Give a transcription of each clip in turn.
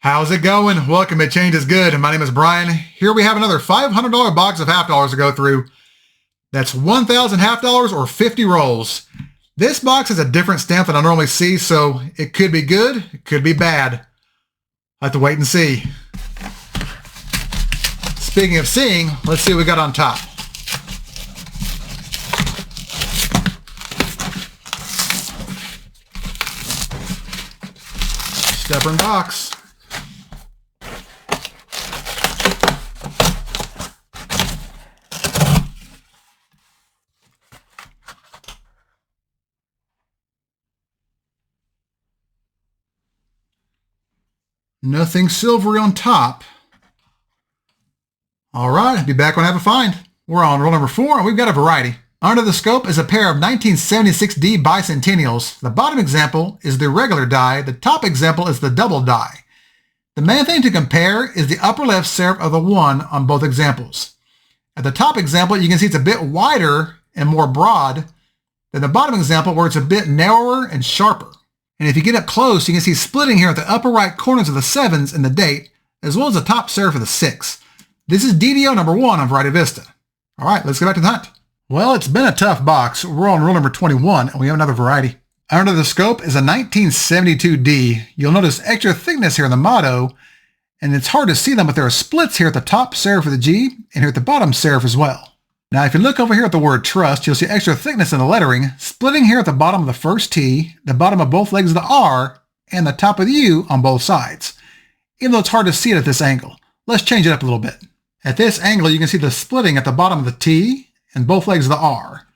How's it going? Welcome to Change is Good. My name is Brian. Here we have another $500 box of half dollars to go through. That's 1,000 half dollars or 50 rolls. This box has a different stamp than I normally see, so it could be good, it could be bad. I'll have to wait and see. Speaking of seeing, let's see what we got on top. Stubborn box. Nothing silvery on top. All right, I'll be back when I have a find. We're on roll number 4, and we've got a variety. Under the scope is a pair of 1976D bicentennials. The bottom example is the regular die. The top example is the double die. The main thing to compare is the upper left serif of the 1 on both examples. At the top example, you can see it's a bit wider and more broad than the bottom example, where it's a bit narrower and sharper. And if you get up close, you can see splitting here at the upper right corners of the 7s and the date, as well as the top serif of the 6. This is DDO number 1 on Variety Vista. All right, let's get back to the hunt. Well, it's been a tough box. We're on roll number 21, and we have another variety. Under the scope is a 1972D. You'll notice extra thickness here in the motto, and it's hard to see them, but there are splits here at the top serif of the G, and here at the bottom serif as well. Now, if you look over here at the word trust, you'll see extra thickness in the lettering, splitting here at the bottom of the first T, the bottom of both legs of the R, and the top of the U on both sides. Even though it's hard to see it at this angle. Let's change it up a little bit. At this angle, you can see the splitting at the bottom of the T and both legs of the R.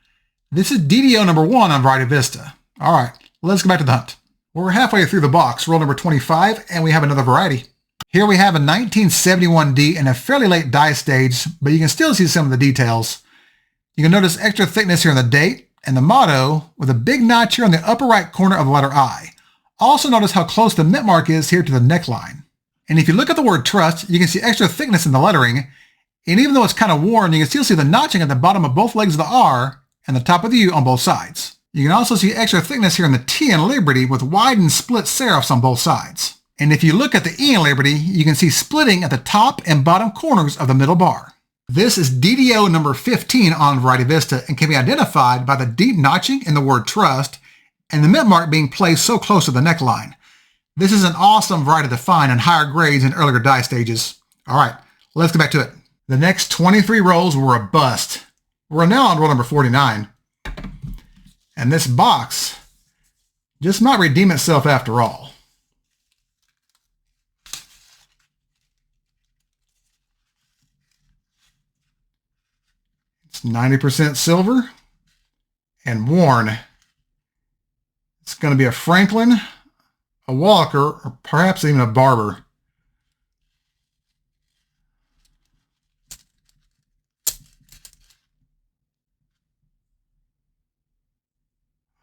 This is DDO number 1 on Variety Vista. All right, let's go back to the hunt. We're halfway through the box, roll number 25, and we have another variety. Here we have a 1971D in a fairly late die stage, but you can still see some of the details. You can notice extra thickness here in the date and the motto with a big notch here on the upper right corner of the letter I. Also notice how close the mint mark is here to the neckline. And if you look at the word trust, you can see extra thickness in the lettering. And even though it's kind of worn, you can still see the notching at the bottom of both legs of the R and the top of the U on both sides. You can also see extra thickness here in the T in Liberty with wide and split serifs on both sides. And if you look at the E in Liberty, you can see splitting at the top and bottom corners of the middle bar. This is DDO number 15 on Variety Vista and can be identified by the deep notching in the word trust and the mint mark being placed so close to the neckline. This is an awesome variety to find in higher grades and earlier die stages. All right, let's get back to it. The next 23 rolls were a bust. We're now on roll number 49. And this box just might redeem itself after all. It's 90% silver and worn. It's going to be a Franklin, a Walker, or perhaps even a Barber.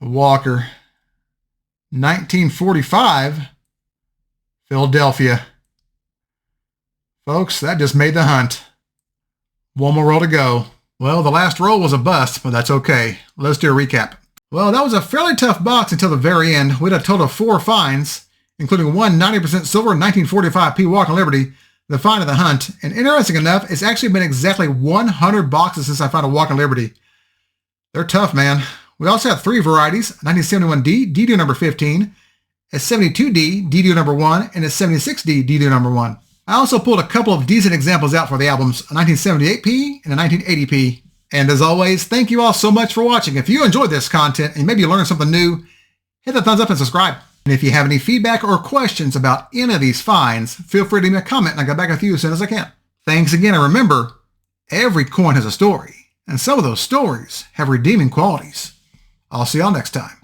A Walker. 1945, Philadelphia. Folks, that just made the hunt. One more roll to go. Well, the last roll was a bust, but that's okay. Let's do a recap. Well, that was a fairly tough box until the very end. We had a total of 4 finds, including one 90% silver 1945 P. Walker Liberty, the find of the hunt. And interesting enough, it's actually been exactly 100 boxes since I found a Walker Liberty. They're tough, man. We also have 3 varieties, 1971D, DDO number 15, a 72D, DDO number 1, and a 76D, DDO number 1. I also pulled a couple of decent examples out for the albums, a 1978P and a 1980P. And as always, thank you all so much for watching. If you enjoyed this content and maybe you learned something new, hit the thumbs up and subscribe. And if you have any feedback or questions about any of these finds, feel free to leave me a comment and I'll get back with you as soon as I can. Thanks again, and remember, every coin has a story, and some of those stories have redeeming qualities. I'll see y'all next time.